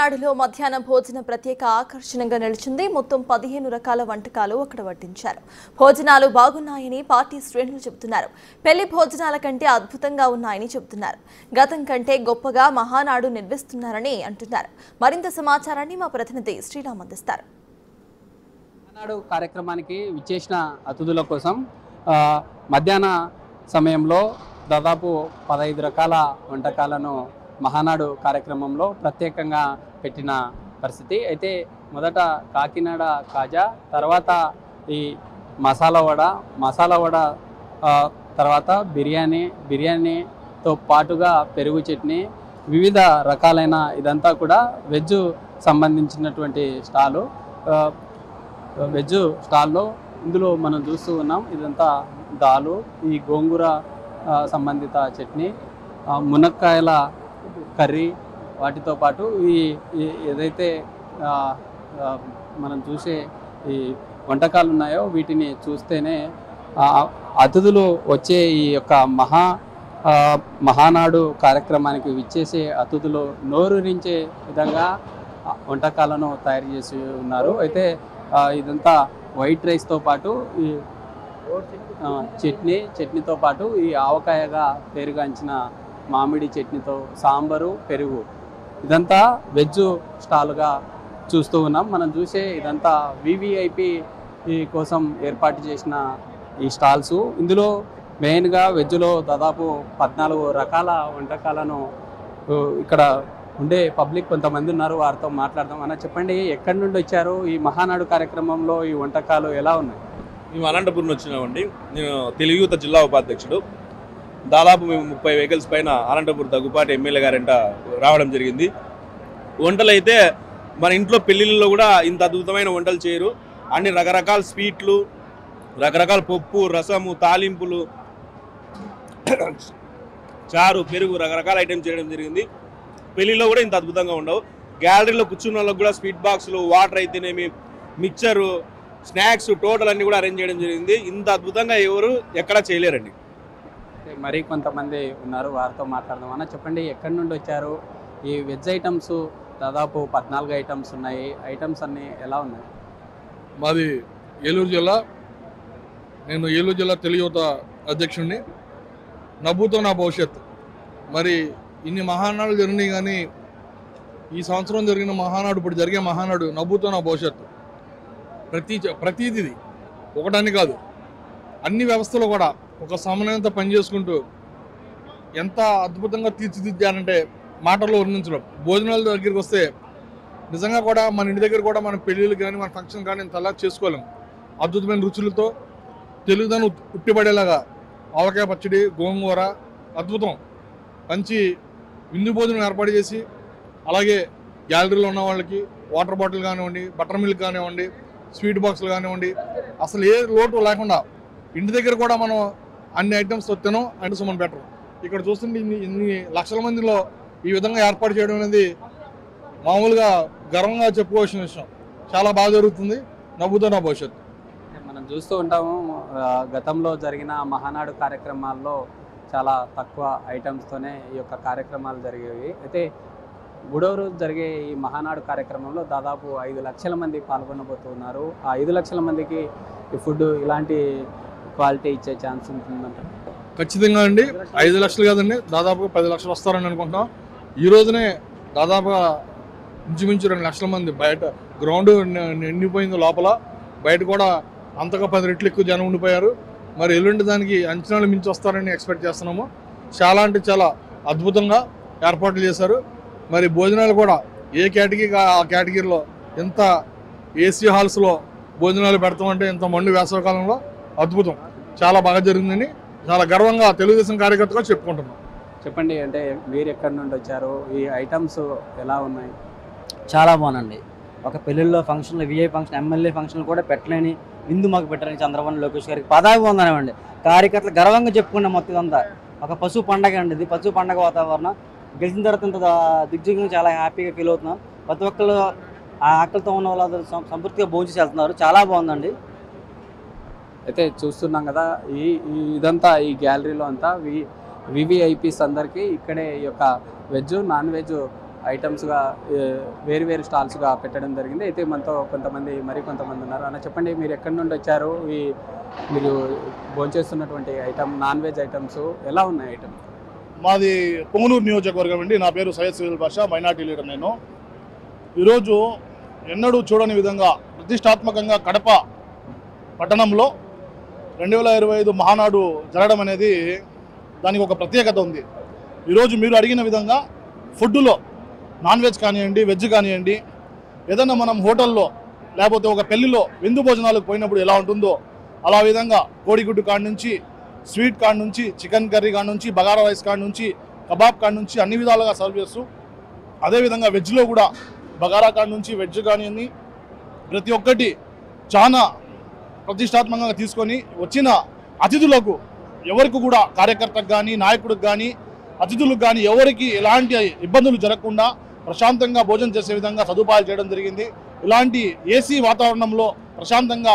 నాడులో మధ్యాహ్న భోజనం ప్రత్యేక ఆకర్షణగా నిలిచింది. మొత్తం 15 రకాల వంటకాలు అక్కడ వడ్డించారు. భోజనాలు బాగున్నాయని పార్టీ శ్రేణులు చెబుతున్నారు. పెళ్లి భోజనాల కంటే అద్భుతంగా ఉన్నాయని చెబుతున్నారు. గతం కంటే గొప్పగా మహానాడు నిర్వహిస్తున్నారని అంటున్నారు. మరింత సమాచారాన్ని మా ప్రతినిధి శ్రీరామ్ అందిస్తారు. మహానాడు కార్యక్రమానికి విచ్చేసిన అతిథుల కోసం మధ్యాహ్న సమయంలో దాదాపు 15 రకాల వంటకాలను మహానాడు కార్యక్రమంలో ప్రత్యేకంగా పెట్టిన పరిస్థితి. అయితే మొదట కాకినాడ కాజా, తర్వాత ఈ మసాలా వడ, తర్వాత బిర్యానీతో పాటుగా పెరుగు చట్నీ, వివిధ రకాలైన ఇదంతా కూడా వెజ్ సంబంధించినటువంటి వెజ్ స్టాల్లో ఇందులో మనం చూస్తూ ఉన్నాం. ఇదంతా దాలు, ఈ గోంగూర సంబంధిత చట్నీ, మునక్కాయల కర్రీ, వాటితో పాటు ఏదైతే మనం చూసే ఈ వంటకాలు ఉన్నాయో వీటిని చూస్తేనే అతిథులు వచ్చే ఈ యొక్క మహానాడు కార్యక్రమానికి విచ్చేసే అతిథులు నోరూరించే విధంగా వంటకాలను తయారు చేసి ఉన్నారు. అయితే ఇదంతా వైట్ రైస్తో పాటు ఈ చట్నీతో పాటు ఈ ఆవకాయగా పేరుగాంచిన మామిడి చట్నీతో సాంబారు, పెరుగు, ఇదంతా వెజ్ స్టాల్గా చూస్తూ ఉన్నాం. మనం చూసే ఇదంతా వివిఐపి కోసం ఏర్పాటు చేసిన ఈ స్టాల్స్. ఇందులో మెయిన్గా వెజ్లో దాదాపు 14 రకాల వంటకాలను ఇక్కడ ఉండే పబ్లిక్ కొంతమంది ఉన్నారు, వారితో మాట్లాడదాం. అన్న, చెప్పండి, ఎక్కడి నుండి వచ్చారు? ఈ మహానాడు కార్యక్రమంలో ఈ వంటకాలు ఎలా ఉన్నాయి? మేము అనంతపురం వచ్చినామండి. నేను తెలుగు యువత జిల్లా ఉపాధ్యక్షుడు. దాదాపు మేము 30 వెహికల్స్ పైన అనంతపురం దగ్గుపాటి ఎమ్మెల్యే గారింట రావడం జరిగింది. వంటలు అయితే మన ఇంట్లో పెళ్ళిళ్ళలో కూడా ఇంత అద్భుతమైన వంటలు చేయరు. అన్ని రకరకాల స్వీట్లు, రకరకాల పప్పు, రసము, తాలింపులు, చారు, పెరుగు, రకరకాల ఐటమ్స్ చేయడం జరిగింది. పెళ్ళిలో కూడా ఇంత అద్భుతంగా ఉండవు. గ్యాలరీలో కూర్చున్న వాళ్ళకి కూడా స్వీట్ బాక్సులు, వాటర్ అయితేనేమి, మిక్చరు, స్నాక్స్, టోటల్ అన్నీ కూడా అరేంజ్ చేయడం జరిగింది. ఇంత అద్భుతంగా ఎవరు ఎక్కడా చేయలేరండి. మరి కొంతమంది ఉన్నారు, వారితో మాట్లాడదాం. అన్న, చెప్పండి, ఎక్కడి నుండి వచ్చారు? ఈ వెజ్ ఐటమ్స్ దాదాపు 14 ఐటమ్స్ ఉన్నాయి. ఐటమ్స్ అన్నీ ఎలా ఉన్నాయి? మాది ఏలూరు జిల్లా. నేను ఏలూరు జిల్లా తెలుగు యువత అధ్యక్షుడిని. నవ్వుతో నా భవిష్యత్తు. మరి ఇన్ని మహానాడు జరిగినాయి, కానీ ఈ సంవత్సరం జరిగిన మహానాడు, ఇప్పుడు జరిగే మహానాడు నవ్వుతో నా భవిష్యత్తు. ప్రతిదీ ఒకటాన్ని కాదు, అన్ని వ్యవస్థలు కూడా ఒక సమన్వయంతో పనిచేసుకుంటూ ఎంత అద్భుతంగా తీర్చిదిద్దారంటే మాటల్లో వర్ణించడం. భోజనాల దగ్గరికి వస్తే నిజంగా కూడా మన ఇంటి దగ్గర కూడా మన పెళ్ళిళ్ళు కానీ మన ఫంక్షన్ కానీ తలా చేసుకోలేం. అద్భుతమైన రుచులతో తెలుగుదనం ఉట్టిపడేలాగా ఆవకాయ పచ్చడి, గోంగూర, అద్భుతం మంచి విందు భోజనం ఏర్పాటు చేసి, అలాగే గ్యాలరీలో ఉన్న వాళ్ళకి వాటర్ బాటిల్ కానివ్వండి, బటర్ మిల్క్ కానివ్వండి, స్వీట్ బాక్సులు కానివ్వండి, అసలు ఏ లోటు లేకుండా ఇంటి దగ్గర కూడా మనం అన్ని ఐటమ్స్ తినం. ఐటమ్స్ మనం బెటర్. ఇక్కడ చూస్తుంటే ఇన్ని లక్షల మందిలో ఈ విధంగా ఏర్పాటు చేయడం అనేది మామూలుగా గర్వంగా చెప్పుకోవాల్సిన విషయం. చాలా బాగా జరుగుతుంది. నవ్వుతో నా భవిష్యత్తు. మనం చూస్తూ ఉంటాము, గతంలో జరిగిన మహానాడు కార్యక్రమాల్లో చాలా తక్కువ ఐటమ్స్తోనే ఈ యొక్క కార్యక్రమాలు జరిగేవి. అయితే 3వ రోజు జరిగే ఈ మహానాడు కార్యక్రమంలో దాదాపు 5 లక్షల మంది పాల్గొనబోతున్నారు. ఆ 5 లక్షల మందికి ఈ ఫుడ్ ఇలాంటి క్వాలిటీ ఇచ్చే ఛాన్స్ ఉంటుందంట. ఖచ్చితంగా అండి. 5 లక్షలు కాదండి, దాదాపుగా 10 లక్షలు వస్తారని అనుకుంటున్నాం. ఈ రోజునే దాదాపుగా ఇంచుమించు 2 లక్షల మంది. బయట గ్రౌండ్ నిండిపోయింది, లోపల బయట కూడా అంతగా 10 రెట్లు ఎక్కువ జనం ఉండిపోయారు. మరి ఎల్లుండి దానికి అంచనాలు మించి వస్తారని ఎక్స్పెక్ట్ చేస్తున్నాము. చాలా అంటే చాలా అద్భుతంగా ఏర్పాట్లు చేశారు. మరి భోజనాలు కూడా ఏ కేటగిరీ ఆ కేటగిరీలో ఎంత ఏసీ హాల్స్లో భోజనాలు పెడతామంటే ఇంత మండు వేసవకాలంలో అద్భుతం. చాలా బాగా జరిగిందని చాలా గర్వంగా తెలుగుదేశం కార్యకర్తగా చెప్పుకుంటున్నాం. చెప్పండి, అంటే మీరు ఎక్కడి నుండి వచ్చారు? ఈ ఐటమ్స్ ఎలా ఉన్నాయి? చాలా బాగుందండి. ఒక పెళ్ళిళ్ళలో ఫంక్షన్లో, విఐ ఫంక్షన్, ఎమ్మెల్యే ఫంక్షన్ కూడా పెట్టలేని విందు మాకు పెట్టారని చంద్రబాబు లోకేష్ గారికి పదావి ఉందనివ్వండి. కార్యకర్తలు గర్వంగా చెప్పుకున్నాం. మొత్తం అంతా ఒక పశువు పండగ అండి. ఇది పశువు పండగ వాతావరణం. గెలిచిన తర్వాత ఇంత దిగ్విజయంగా చాలా హ్యాపీగా ఫీల్ అవుతున్నాం. ప్రతి ఒక్కళ్ళు ఆ ఆకలితో ఉన్న వాళ్ళు సంతృప్తిగా భోజనం చేస్తున్నారు. చాలా బాగుందండి. అయితే చూస్తున్నాం కదా, ఇదంతా ఈ గ్యాలరీలో అంతా వివిఐపీస్ అందరికీ ఇక్కడే ఈ యొక్క వెజ్, నాన్ వెజ్ ఐటమ్స్గా వేరు వేరు స్టాల్స్గా పెట్టడం జరిగింది. అయితే మనతో కొంతమంది ఉన్నారు. అన్న చెప్పండి, మీరు ఎక్కడి నుండి వచ్చారు? మీరు భోంచేస్తున్నటువంటి నాన్ వెజ్ ఐటమ్స్ ఎలా ఉన్నాయి? ఐటమ్స్ మాది పొంగనూరు నియోజకవర్గం అండి. నా పేరు సయ్యద్ సివిల్ బాషా, మైనార్టీ లీడర్. నేను ఈరోజు ఎన్నడూ చూడని విధంగా ప్రతిష్టాత్మకంగా కడప పట్టణంలో 2025 మహానాడు జరగడం అనేది దానికి ఒక ప్రత్యేకత ఉంది. ఈరోజు మీరు అడిగిన విధంగా ఫుడ్లో నాన్ వెజ్ కానివ్వండి, వెజ్ కానివ్వండి, ఏదన్నా మనం హోటల్లో లేకపోతే ఒక పెళ్లిలో విందు భోజనాలకు పోయినప్పుడు ఎలా ఉంటుందో అలా విధంగా కోడిగుడ్డు కాడ నుంచి, స్వీట్ కాడ నుంచి, చికెన్ కర్రీ కాడ నుంచి, బగారా రైస్ కాడ నుంచి, కబాబ్ కాడ నుంచి అన్ని విధాలుగా సర్వ్ చేస్తూ, అదేవిధంగా వెజ్లో కూడా బగారా కాడ నుంచి వెజ్ కానివ్వండి ప్రతి ఒక్కటి చాలా ప్రతిష్టాత్మకంగా తీసుకొని వచ్చిన అతిథులకు ఎవరికి కూడా కార్యకర్తకు కానీ, నాయకుడికి కానీ, అతిథులకు కానీ ఎవరికి ఎలాంటి ఇబ్బందులు జరగకుండా ప్రశాంతంగా భోజనం చేసే విధంగా సదుపాయాలు చేయడం జరిగింది. ఇలాంటి ఏసీ వాతావరణంలో ప్రశాంతంగా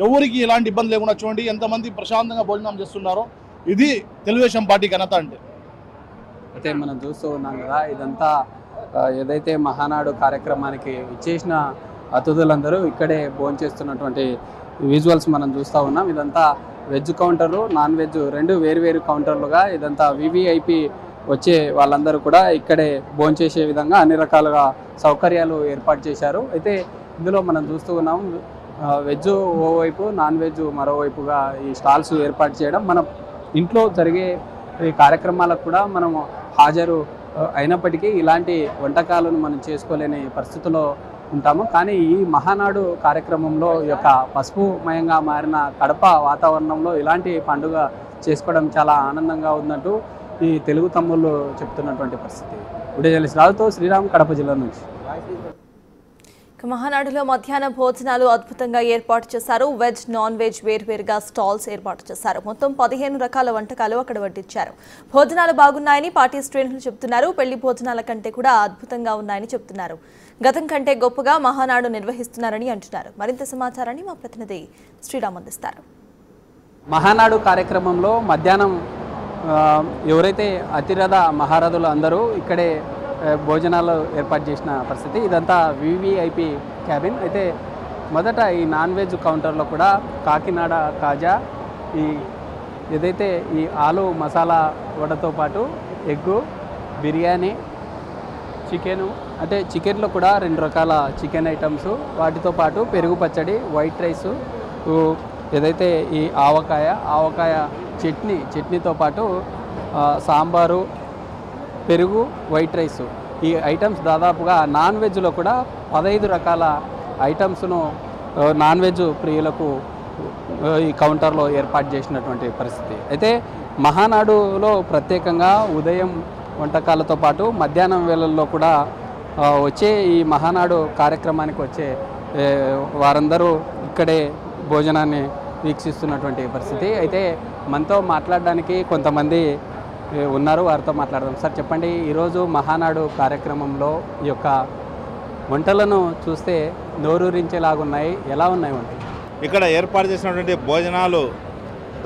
ఎవరికి ఎలాంటి ఇబ్బంది లేకుండా చూడండి ఎంతమంది ప్రశాంతంగా భోజనం చేస్తున్నారో. ఇది తెలుగుదేశం పార్టీ ఘనత అంటే. అయితే మనం చూస్తూ ఉన్నాం కదా, ఇదంతా ఏదైతే మహానాడు కార్యక్రమానికి ఇచ్చేసిన అతిథులందరూ ఇక్కడే భోంచేస్తున్నటువంటి విజువల్స్ మనం చూస్తూ ఉన్నాం. ఇదంతా వెజ్ కౌంటర్లు, నాన్ వెజ్ రెండు వేరు కౌంటర్లుగా ఇదంతా వివిఐపి వచ్చే వాళ్ళందరూ కూడా ఇక్కడే భోంచేసే విధంగా అన్ని రకాలుగా సౌకర్యాలు ఏర్పాటు చేశారు. అయితే ఇందులో మనం చూస్తూ ఉన్నాం, వెజ్ ఓవైపు, నాన్ వెజ్ మరోవైపుగా ఈ స్టాల్స్ ఏర్పాటు చేయడం. మన ఇంట్లో జరిగే ఈ కార్యక్రమాలకు కూడా మనము హాజరు అయినప్పటికీ ఇలాంటి వంటకాలను మనం చేసుకోలేని పరిస్థితిలో ఉంటాము. కానీ ఈ మహానాడు కార్యక్రమంలో ఈ యొక్క పసుపుమయంగా మారిన కడప వాతావరణంలో ఇలాంటి పండుగ చేసుకోవడం చాలా ఆనందంగా ఉందంటూ ఈ తెలుగు తమ్ముళ్ళు చెప్తున్నటువంటి పరిస్థితి. ఉదయజలిసి రావుతో శ్రీరామ్, కడప జిల్లా నుంచి. మహానాడులో మధ్యాహ్న భోజనాలు అద్భుతంగా ఏర్పాటు చేశారు. వెజ్, నాన్ వెజ్ వేర్వేరుగా స్టాల్స్ ఏర్పాటు చేశారు. మొత్తం 15 రకాల వంటకాలు అక్కడ వడ్డించారు. భోజనాలు బాగున్నాయని పార్టీ శ్రేణులు చెబుతున్నారు. పెళ్లి భోజనాల కంటే కూడా అద్భుతంగా ఉన్నాయని చెబుతున్నారు. గతం కంటే గొప్పగా మహానాడు నిర్వహిస్తున్నారని అంటున్నారు. మరింత సమాచారాన్ని మా ప్రతినిధి శ్రీరామ్ అందిస్తారు. మహానాడు కార్యక్రమంలో మధ్యాహ్నం ఎవరైతే అతిరథ మహారథులు అందరూ ఇక్కడే భోజనాలు ఏర్పాటు చేసిన పరిస్థితి. ఇదంతా వివిఐపి క్యాబిన్. అయితే మొదట ఈ నాన్ వెజ్ కౌంటర్లో కూడా కాకినాడ కాజా, ఏదైతే ఈ ఆలు మసాలా వడతో పాటు ఎగ్గు, బిర్యానీ, చికెను, అంటే చికెన్లో కూడా 2 రకాల చికెన్ ఐటమ్స్, వాటితో పాటు పెరుగు పచ్చడి, వైట్ రైసు, ఏదైతే ఈ ఆవకాయ చట్నీతో పాటు సాంబారు, పెరుగు, వైట్ రైసు, ఈ ఐటమ్స్ దాదాపుగా నాన్ వెజ్లో కూడా 15 రకాల ఐటమ్స్ను నాన్ వెజ్ ప్రియులకు ఈ కౌంటర్లో ఏర్పాటు చేసినటువంటి పరిస్థితి. అయితే మహానాడులో ప్రత్యేకంగా ఉదయం వంటకాలతో పాటు మధ్యాహ్నం వేళల్లో కూడా వచ్చే ఈ మహానాడు కార్యక్రమానికి వచ్చే వారందరూ ఇక్కడే భోజనాన్ని వీక్షిస్తున్నటువంటి పరిస్థితి. అయితే మనతో మాట్లాడడానికి కొంతమంది ఉన్నారు, వారితో మాట్లాడదాం. సార్ చెప్పండి, ఈరోజు మహానాడు కార్యక్రమంలో ఈ యొక్క వంటలను చూస్తే నోరూరించేలాగున్నాయి, ఎలా ఉన్నాయి వంటలు? ఇక్కడ ఏర్పాటు చేసినటువంటి భోజనాలు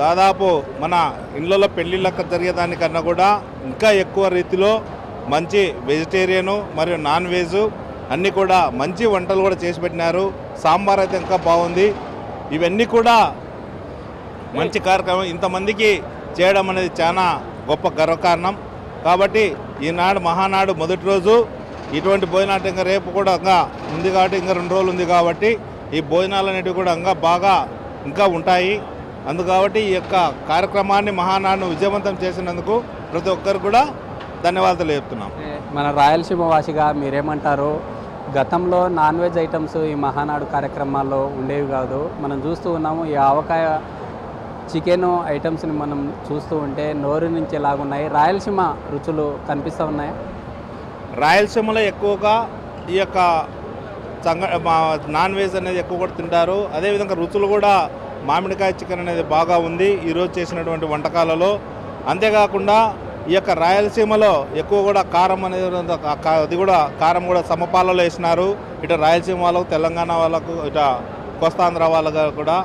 దాదాపు మన ఇళ్ళలో పెళ్ళిళ్ళకి జరిగేదానికన్నా కూడా ఇంకా ఎక్కువ రీతిలో మంచి వెజిటేరియను మరియు నాన్ వెజ్ అన్నీ కూడా మంచి వంటలు కూడా చేసి పెట్టినారు. సాంబార్ అయితే ఇంకా బాగుంది. ఇవన్నీ కూడా మంచి కార్యక్రమం. ఇంతమందికి చేయడం అనేది చాలా గొప్ప గర్వకారణం. కాబట్టి ఈనాడు మహానాడు మొదటి రోజు ఇటువంటి భోజనాలు ఇంకా రేపు కూడా ఇంకా ఉంది కాబట్టి ఇంకా 2 రోజులు ఉంది కాబట్టి ఈ భోజనాలు అనేటివి కూడా ఇంకా ఉంటాయి. కాబట్టి ఈ యొక్క కార్యక్రమాన్ని మహానాడును విజయవంతం చేసినందుకు ప్రతి ఒక్కరు కూడా ధన్యవాదాలు చెప్తున్నాం. మన రాయలసీమ వాసిగా మీరేమంటారు? గతంలో నాన్ వెజ్ ఐటమ్స్ ఈ మహానాడు కార్యక్రమాల్లో ఉండేవి కాదు. మనం చూస్తూ ఉన్నాము, ఈ ఆవకాయ, చికెన్ ఐటమ్స్ని మనం చూస్తూ ఉంటే నోరు నుంచి ఎలాగున్నాయి. రాయలసీమ రుచులు కనిపిస్తూ ఉన్నాయి. రాయలసీమలో ఎక్కువగా ఈ యొక్క నాన్ వెజ్ అనేది ఎక్కువ కూడా తింటారు. అదేవిధంగా రుచులు కూడా మామిడికాయ చికెన్ అనేది బాగా ఉంది ఈరోజు చేసినటువంటి వంటకాలలో. అంతేకాకుండా ఈ యొక్క రాయలసీమలో ఎక్కువ కూడా కారం అనేది అది కూడా కారం కూడా సమపాలలో వేసినారు. ఇటు రాయలసీమ వాళ్ళకు, తెలంగాణ వాళ్ళకు, ఇటు కోస్తాంధ్ర వాళ్ళకు కూడా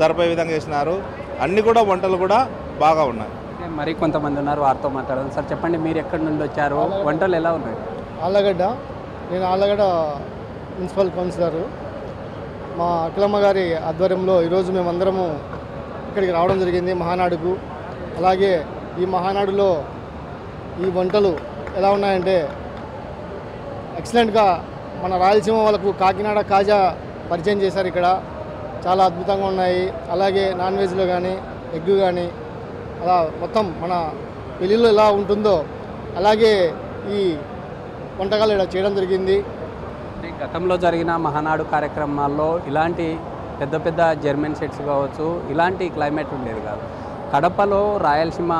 సరిపోయే విధంగా వేసినారు. అన్నీ కూడా వంటలు కూడా బాగా ఉన్నాయి. మరి కొంతమంది ఉన్నారు, వారితో మాట్లాడదాం. సార్ చెప్పండి, మీరు ఎక్కడి నుండి వచ్చారు, వంటలు ఎలా ఉన్నాయి? ఆళ్ళగడ్డ. నేను ఆళ్ళగడ్డ మున్సిపల్ కౌన్సిలర్. మా అఖిలమ్మ గారి ఆధ్వర్యంలో ఈరోజు మేమందరము ఇక్కడికి రావడం జరిగింది మహానాడుకు. అలాగే ఈ మహానాడులో ఈ వంటలు ఎలా ఉన్నాయంటే ఎక్సలెంట్గా మన రాయలసీమ వాళ్ళకు కాకినాడ కాజా పరిచయం చేశారు. ఇక్కడ చాలా అద్భుతంగా ఉన్నాయి. అలాగే నాన్ వెజ్లో కానీ ఎగ్ కానీ అలా మొత్తం మన పెళ్ళిలో ఎలా ఉంటుందో అలాగే ఈ వంటకాలు ఇక్కడ చేయడం జరిగింది. గతంలో జరిగిన మహానాడు కార్యక్రమాల్లో ఇలాంటి పెద్ద పెద్ద జర్మన్ సెట్స్ కావచ్చు, ఇలాంటి క్లైమేట్ ఉండేది కాదు. కడపలో రాయలసీమ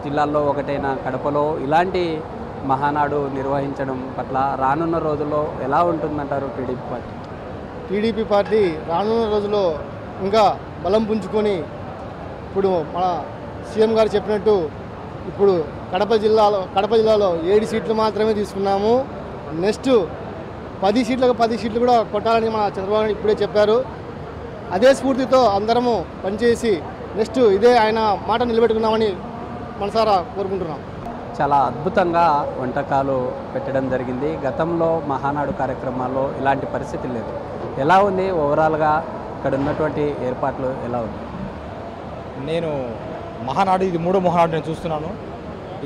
జిల్లాల్లో ఒకటైన కడపలో ఇలాంటి మహానాడు నిర్వహించడం పట్ల రానున్న రోజుల్లో ఎలా ఉంటుందంటారు టీడీపీ పార్టీ? టీడీపీ పార్టీ రానున్న రోజుల్లో ఇంకా బలం పుంజుకొని ఇప్పుడు మన సీఎం గారు చెప్పినట్టు ఇప్పుడు కడప జిల్లాలో 7 సీట్లు మాత్రమే తీసుకున్నాము. నెక్స్ట్ 10 సీట్లు కూడా కొట్టాలని మన చంద్రబాబు నాయుడు ఇప్పుడే చెప్పారు. అదే స్ఫూర్తితో అందరము పనిచేసి నెక్స్ట్ ఇదే ఆయన మాట నిలబెట్టుకున్నామని మనసారా కోరుకుంటున్నాం. చాలా అద్భుతంగా వంటకాలు పెట్టడం జరిగింది. గతంలో మహానాడు కార్యక్రమాల్లో ఇలాంటి పరిస్థితి లేదు. ఎలా ఉంది ఓవరాల్గా ఇక్కడ ఉన్నటువంటి ఏర్పాట్లు ఎలా ఉంది? నేను మహానాడు ఇది 3వ మహానాడు నేను చూస్తున్నాను.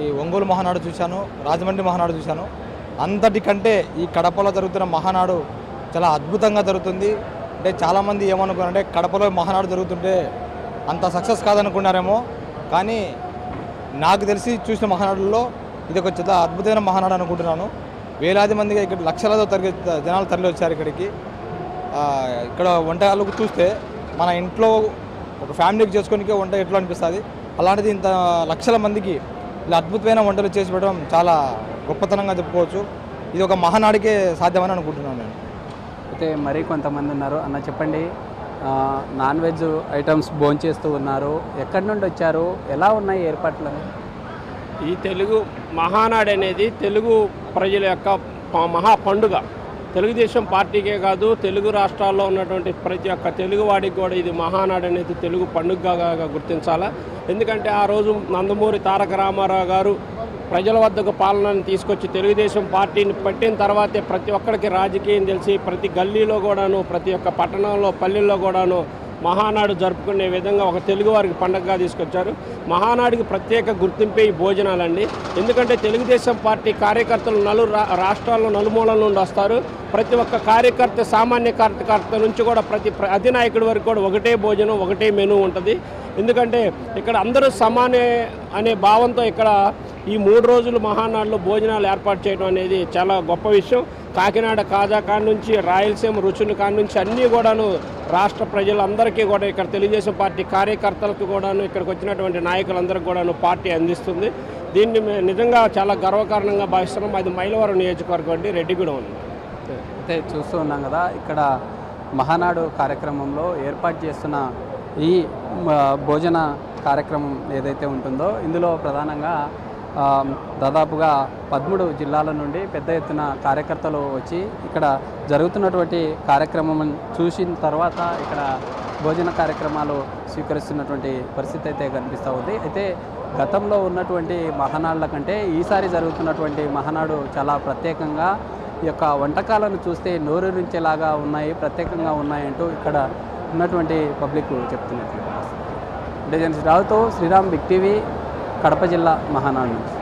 ఈ ఒంగోలు మహానాడు చూశాను, రాజమండ్రి మహానాడు చూశాను. అంతటికంటే ఈ కడపలో జరుగుతున్న మహానాడు చాలా అద్భుతంగా జరుగుతుంది. అంటే చాలామంది ఏమనుకున్నారంటే కడపలో మహానాడు జరుగుతుంటే అంత సక్సెస్ కాదనుకున్నారేమో, కానీ నాకు తెలిసి చూసిన మహానాడుల్లో ఇది ఒక చాలా అద్భుతమైన మహానాడు అనుకుంటున్నాను. వేలాది మందిగా ఇక్కడ లక్షలతో జనాలు తరలి వచ్చారు ఇక్కడికి. ఇక్కడ వంటకాలకు చూస్తే మన ఇంట్లో ఒక ఫ్యామిలీకి చేసుకోనికే వంట ఎట్లా అనిపిస్తుంది, అలాంటిది ఇంత లక్షల మందికి ఇలా అద్భుతమైన వంటలు చేసి పెట్టడం చాలా గొప్పతనంగా చెప్పుకోవచ్చు. ఇది ఒక మహానాడికే సాధ్యమని అనుకుంటున్నాను నేను. అయితే మరీ కొంతమంది ఉన్నారు. అన్న చెప్పండి, నాన్ వెజ్ ఐటమ్స్ భోంచేస్తూ ఉన్నారు, ఎక్కడి నుండి వచ్చారు, ఎలా ఉన్నాయి ఏర్పాట్లు? ఈ తెలుగు మహానాడు అనేది తెలుగు ప్రజల యొక్క మహా పండుగ. తెలుగుదేశం పార్టీకే కాదు, తెలుగు రాష్ట్రాల్లో ఉన్నటువంటి ప్రతి ఒక్క తెలుగువాడికి కూడా ఇది మహానాడు అనేది తెలుగు పండుగగా గుర్తించాలా. ఎందుకంటే ఆ రోజు నందమూరి తారక రామారావు గారు ప్రజల వద్దకు పాలనను తీసుకొచ్చి తెలుగుదేశం పార్టీని పెట్టిన తర్వాతే ప్రతి ఒక్కరికి రాజకీయం తెలిసి ప్రతి గల్లీలో కూడాను, ప్రతి ఒక్క పట్టణంలో పల్లెల్లో కూడాను మహానాడు జరుపుకునే విధంగా ఒక తెలుగువారికి పండుగగా తీసుకొచ్చారు. మహానాడుకి ప్రత్యేక గుర్తింపే ఈ భోజనాలండి. ఎందుకంటే తెలుగుదేశం పార్టీ కార్యకర్తలు రాష్ట్రాల్లో నలుమూలల నుండి వస్తారు. ప్రతి ఒక్క కార్యకర్త, సామాన్య కార్యకర్త నుంచి కూడా ప్రతి అధినాయకుడి వరకు కూడా ఒకటే భోజనం, ఒకటే మెనూ ఉంటుంది. ఎందుకంటే ఇక్కడ అందరూ సమానే అనే భావంతో ఇక్కడ ఈ 3 రోజులు మహానాడులో భోజనాలు ఏర్పాటు చేయడం అనేది చాలా గొప్ప విషయం. కాకినాడ కాజా కాడ నుంచి రాయలసీమ రుచుల కాడ నుంచి అన్నీ కూడాను రాష్ట్ర ప్రజలందరికీ కూడా ఇక్కడ తెలుగుదేశం పార్టీ కార్యకర్తలకు కూడాను ఇక్కడికి వచ్చినటువంటి నాయకులందరికీ కూడాను పార్టీ అందిస్తుంది. దీన్ని నిజంగా చాలా గర్వకారణంగా భావిస్తున్నాం. అది మైలవరం నియోజకవర్గం అండి, రెడ్డిగూడెం ఉంది. అయితే చూస్తూ ఉన్నాం కదా, ఇక్కడ మహానాడు కార్యక్రమంలో ఏర్పాటు చేస్తున్న ఈ భోజన కార్యక్రమం ఏదైతే ఉంటుందో ఇందులో ప్రధానంగా దాదాపుగా 13 జిల్లాల నుండి పెద్ద ఎత్తున కార్యకర్తలు వచ్చి ఇక్కడ జరుగుతున్నటువంటి కార్యక్రమం చూసిన తర్వాత ఇక్కడ భోజన కార్యక్రమాలు స్వీకరిస్తున్నటువంటి పరిస్థితి అయితే కనిపిస్తూ ఉంది. అయితే గతంలో ఉన్నటువంటి మహానాడుల కంటే ఈసారి జరుగుతున్నటువంటి మహానాడు చాలా ప్రత్యేకంగా ఈ యొక్క వంటకాలను చూస్తే నోరూరించేలాగా ఉన్నాయి, ప్రత్యేకంగా ఉన్నాయంటూ ఇక్కడ ఉన్నటువంటి పబ్లిక్ చెప్తున్నట్టు. డిజైన్స్ రావుతో శ్రీరామ్, బిగ్ టీవీ, కడప జిల్లా మహానాడు నుంచి.